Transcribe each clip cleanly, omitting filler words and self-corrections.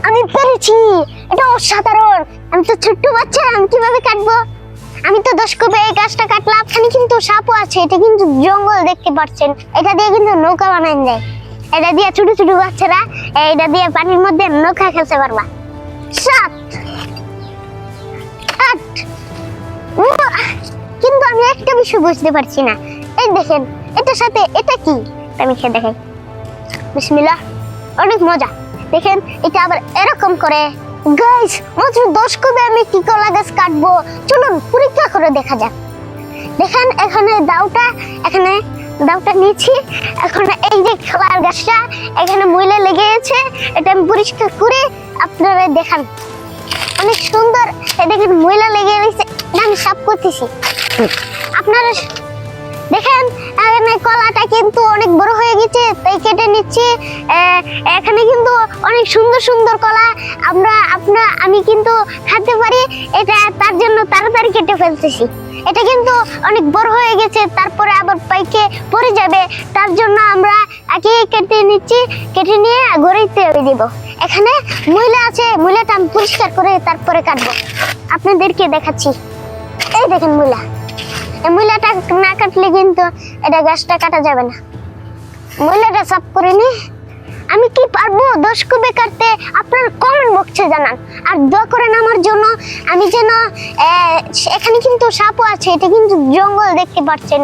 আমি পেরেছি, এটা অসাধারণ। আমি তো ছোট্ট বাচ্চা, আমি কিভাবে কাটবো? আমি তো 10 কোপে এই গাছটা কাটলাম। এখানে কিন্তু সাপও আছে, এটা কিন্তু জঙ্গল দেখতে পাচ্ছেন। এটা দিয়ে কিন্তু নৌকা বানানো যায়। এটা দিয়ে ছোট ছোট বাচ্চারা এটা দিয়ে পানির মধ্যে নৌকা খেলতে পারবা। 7 8 কিন্তু আমি একটা বিষয় বুঝতে পারছি না। এই দেখেন, এটার সাথে এটা কি? আমি খেয়ে দেখাই। বিসমিল্লাহ, অনেক মজা। দেখেন এটা আবার এরকম করে। গাইস, মাত্র 10 কোপে আমি কি কলা গাছ কাটবো? চলুন পরীক্ষা করে দেখা যাক। দেখেন এখানে দাউটা নিয়েছি। এখন এই যে কলার গাছটা এখানে ময়লা লেগে আছে, এটা আমি পরিষ্কার করে আপনারা দেখান। অনেক সুন্দর। দেখেন ময়লা লেগে গেছে, আমি সাফ করতেছি। আপনারা দেখেন এখানে কলাটা কিন্তু অনেক বড় হয়ে গেছে, তাই কেটে নিচ্ছি। এখানে কিন্তু অনেক সুন্দর সুন্দর কলা আমি কিন্তু খেতে পারি। এটা তার জন্য তাড়াতাড়ি কেটে ফেলতেছি। এটা কিন্তু অনেক বড় হয়ে গেছে, তারপরে আবার পাইকে পড়ে যাবে, তার জন্য আমরা আগে কেটে নিচ্ছি। কেটে নিয়ে গড়িতে দিব। এখানে ময়লা আছে, ময়লাটা আমি পরিষ্কার করে তারপরে কাটবো। আপনাদেরকে দেখাচ্ছি। এই দেখেন ময়লা, এই ময়লাটা না কাটলে কিন্তু এটা গাছটা কাটা যাবে না। ময়লাটা সাফ করে নি। আমি কি পারবো 10 কোপে কাটতে? আপনারা কমেন্ট বক্সে জানান, আর দোয়া করেন আমার জন্য। আমি যেন এখানে কিন্তু সাপও আছে, এটা কিন্তু জঙ্গল দেখতে পাচ্ছেন।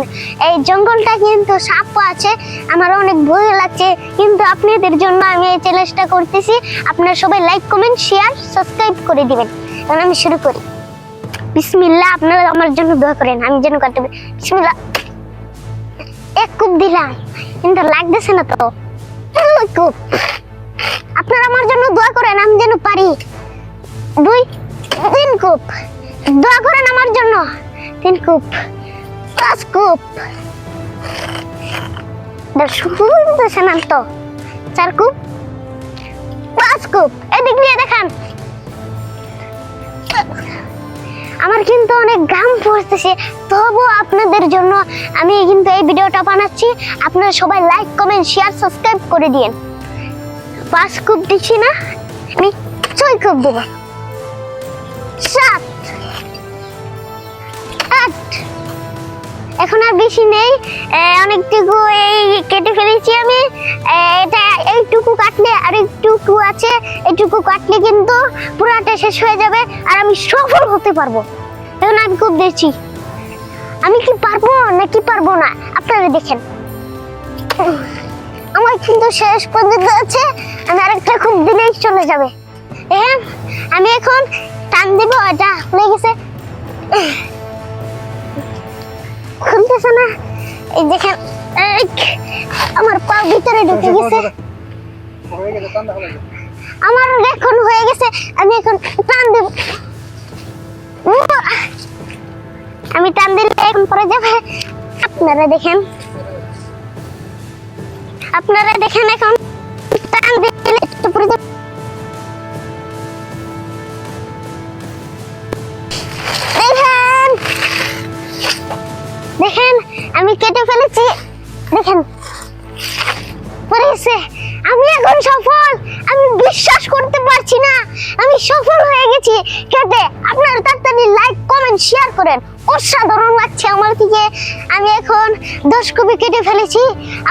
এই জঙ্গলটা কিন্তু সাপও আছে। আমার অনেক ভয় লাগছে, কিন্তু আপনাদের জন্য আমি এই চ্যালেঞ্জটা করতেছি। আপনারা সবাই লাইক, কমেন্ট, শেয়ার, সাবস্ক্রাইব করে দিবেন। এখন আমি শুরু করি। বিসমিল্লাহ, আপনারা আমার জন্য দোয়া করেন, আমি যেন কাটতে পারি। বিসমিল্লাহ, 1 কোপ দিলাম, কিন্তু লাগতেছে না তো। 2 কোপ। আপনারা আমার জন্য দোয়া করেন, আমি যেন পারি। 3 কোপ। দোয়া করেন আমার জন্য। 3 কোপ। 5 কোপ। শুনতেছে না তো। 4 কোপ। 5 কোপ। এদিক দিয়ে দেখান। আমার কিন্তু অনেক ঘাম পড়তেছে, তবু আপনাদের জন্য আমি কিন্তু এই ভিডিওটা বানাচ্ছি। আপনারা সবাই লাইক, কমেন্ট, শেয়ার, সাবস্ক্রাইব করে দিন। 5 কোপ দিচ্ছি না, আমি 6 কোপ দেব। 7 8 এখন আর বেশি নেই, অনেকটুকু এই কেটে ফেলেছি আমি। এটা এইটুকু কাটলে আর একটুকু আছে, এইটুকু কাটলে কিন্তু পুরাটা শেষ হয়ে যাবে আর আমি সফল হতে পারবো। এখন আমি খুব দিচ্ছি, আমি কি পারবো নাকি পারবো না আপনারা দেখেন। আমার কিন্তু শেষ পর্যন্ত আছে, আমি আরেকটা খুব দিলেই চলে যাবে। আমি এখন টান দিব, এটা হয়ে গেছে। খুলতেছে না, এই দেখেন আমার পা ভিতরে ঢুকে গেছে। আমার এখন হয়ে গেছে, আমি এখন টান দেব। আমি টান দিলে এখন পরে যাবে। আপনারা দেখেন এখন টান দিলে একটু পরে যাবে। দেখেন আমি কেটে ফেলেছি, দেখেন পরে গেছে। আমি এখন সফল, আমি বিশ্বাস করতে পারছি না আমি সফল হয়ে গেছি কেটে। আপনারা তাড়াতাড়ি লাইক, কমেন্ট, শেয়ার করেন। অসাধারণ লাগছে আমার থেকে। আমি এখন 10 কোপে কেটে ফেলেছি।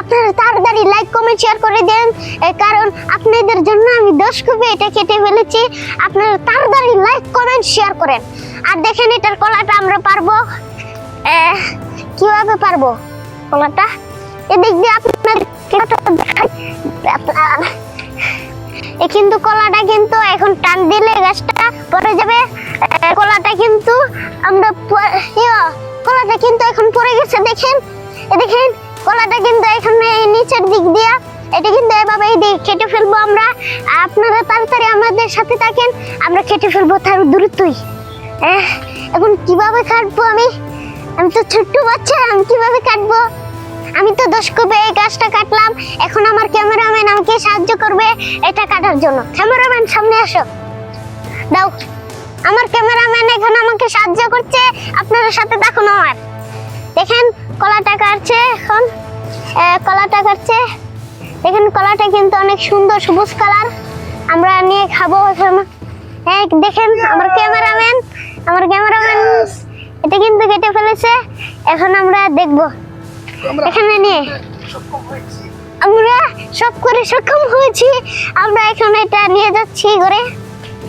আপনারা তাড়াতাড়ি লাইক, কমেন্ট, শেয়ার করে দেন, কারণ আপনাদের জন্য আমি 10 কোপে এটা কেটে ফেলেছি। আপনারা তাড়াতাড়ি লাইক, কমেন্ট, শেয়ার করেন। আর দেখেন এটার কলাটা আমরা পারবো। কিভাবে পারবো কলাটা? এদিক দিয়ে আপনার কিন্তু কলাটা কিন্তু এখন টান দিলে গাছটা পড়ে যাবে। কলাটা কিন্তু এখন পড়ে গেছে। দেখেন কলাটা কিন্তু এখানে নিচের দিক দিয়া, এটা কিন্তু এভাবে এই দিক কেটে ফেলবো আমরা। আপনারা তাড়াতাড়ি আমাদের সাথে থাকেন, আমরা কেটে ফেলবো তার দ্রুতই। এখন কিভাবে কাটবো? আমি তো ছোট্ট বাচ্চা, আমি কিভাবে কাটবো? আমি তো 10 কোপে এই গাছটা কাটলাম। এখন আমার ক্যামেরাম্যান আমাকে সাহায্য করবে এটা কাটার জন্য। ক্যামেরাম্যান সামনে আসো, দাও। আমার ক্যামেরাম্যান এখন আমাকে সাহায্য করছে, আপনাদের সাথে দেখুন। আমার দেখেন কলাটা কাটছে এখন, কলাটা কাটছে। দেখেন কলাটা কিন্তু অনেক সুন্দর সবুজ কালার। আমরা নিয়ে খাবো এখন। হ্যাঁ দেখেন আমার ক্যামেরাম্যান এটা কিন্তু কেটে ফেলেছে। এখন আমরা দেখবো এখানে নিয়ে আমরা সব করে সক্ষম হয়েছি। আমরা এখন এটা নিয়ে যাচ্ছি ঘরে।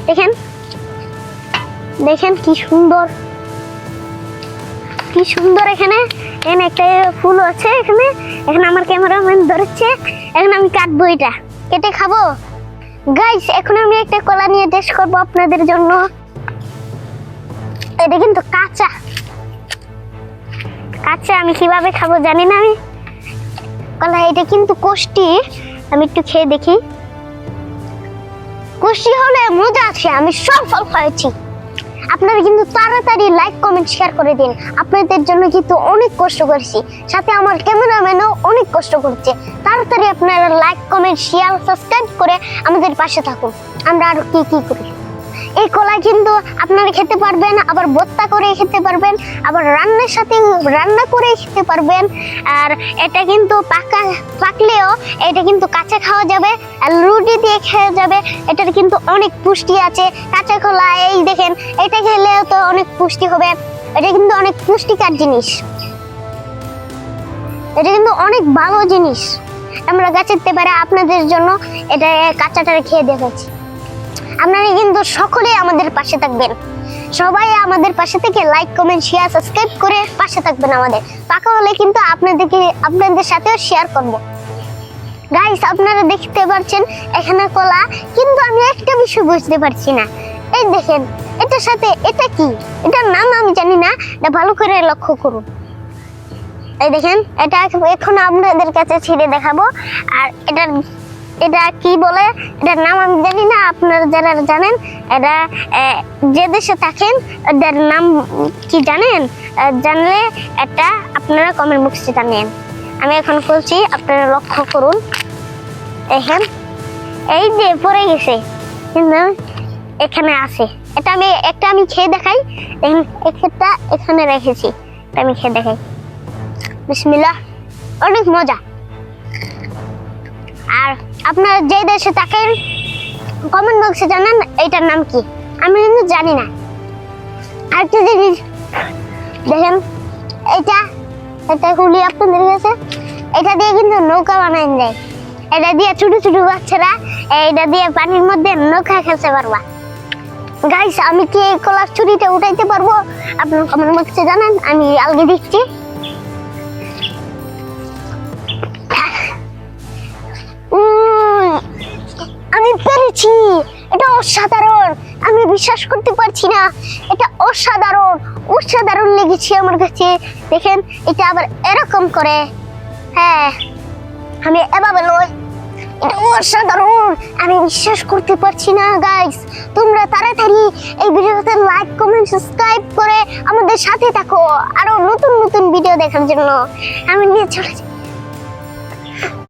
দেখেন দেখেন কি সুন্দর এখানে একটা ফুল আছে এখানে আমার ক্যামেরাম্যান ধরেছে। এখন আমি কাটবো, এটা কেটে খাবো। গাইস এখন আমি একটা কলা নিয়ে টেস্ট করবো আপনাদের জন্য। এটা কিন্তু কাঁচা আমি কিভাবে খাবো জানি না। আমি কলা এটা কিন্তু কষ্টি, আমি একটু খেয়ে দেখি। কষ্টি হলে মজা আছে। আমি সব ফল খাইছি। আপনারা কিন্তু তাড়াতাড়ি লাইক কমেন্ট শেয়ার করে দিন। আপনাদের জন্য কিন্তু অনেক কষ্ট করেছি, সাথে আমার ক্যামেরাম্যানও অনেক কষ্ট করছে। তাড়াতাড়ি আপনারা লাইক কমেন্ট শেয়ার সাবস্ক্রাইব করে আমাদের পাশে থাকুন। আমরা আরো কি করি। এই কলা কিন্তু আপনারা খেতে পারবেন, আবার ভর্তা করে খেতে পারবেন, আবার রান্নার সাথে রান্না করে খেতে পারবেন। আর এটা কিন্তু পাকলেও এটা কিন্তু কাঁচা খাওয়া যাবে, আর রুটি দিয়ে খাওয়া যাবে। এটার কিন্তু অনেক পুষ্টি আছে। কাঁচা কলা এই দেখেন, এটা খেলেও তো অনেক পুষ্টি হবে। এটা কিন্তু অনেক পুষ্টিকর জিনিস, এটা কিন্তু অনেক ভালো জিনিস। আমরা গাছেতে পারে আপনাদের জন্য এটা কাঁচাটা খেয়ে দেখেছি। আপনারা কিন্তু সকলেই আমাদের পাশে থাকবেন। সবাই আমাদের পাশে থেকে লাইক কমেন্ট শেয়ার সাবস্ক্রাইব করে পাশে থাকবেন। আমাদের পাকা হলে কিন্তু আপনাদের সাথেও শেয়ার করব। গাইস আপনারা দেখতে পাচ্ছেন এখানে কলা, কিন্তু আমি একটা বিষয় বুঝতে পারছি না। এই দেখেন এটার সাথে এটা কি, এটার নাম আমি জানি না, এটা ভালো করে লক্ষ্য করুন। এই দেখেন এটা এখন আপনাদের কাছে ছিঁড়ে দেখাবো। আর এটা কি বলে, এটার নাম আমি জানি না। আপনারা যারা জানেন, এটা যে দেশে থাকেন এটার নাম কি জানেন? জানলে এটা আপনারা কমেন্ট বক্সে জানেন। আমি এখন বলছি, আপনারা লক্ষ্য করুন। দেখেন এই যে পড়ে গেছে, কিন্তু এখানে আছে। এটা আমি খেয়ে দেখাই। দেখেন একটা এখানে রেখেছি, এটা আমি খেয়ে দেখাই। বিসমিল্লাহ, অনেক মজা। আর আপনারা যে দেশে থাকেন কমেন্ট বক্সে জানান এটার নাম কি, আমি কিন্তু জানি না। আরেকটা জিনিস দেখেন, এটা খুলি আপনাদের কাছে। এটা দিয়ে কিন্তু নৌকা বানানো যায়। এটা দিয়ে ছোট ছোট বাচ্চারা এটা দিয়ে পানির মধ্যে নৌকা খেলতে পারবা। গাইস আমি কি এই কলার ছুরিটা উঠাইতে পারবো? আপনারা কমেন্ট বক্সে জানান, আমি আলগে দিচ্ছি। আমি পেরেছি। এটা অসাধারণ, আমি বিশ্বাস করতে পারছি না। এটা অসাধারণ লেগেছে আমার কাছে। দেখেন এটা আবার এরকম করে। হ্যাঁ আমি এভাবে লই, এটা অসাধারণ, আমি বিশ্বাস করতে পারছি না। গাইস তোমরা তাড়াতাড়ি এই ভিডিওতে লাইক কমেন্ট সাবস্ক্রাইব করে আমাদের সাথে থাকো আরো নতুন ভিডিও দেখার জন্য। আমি নিয়ে চলে যাই।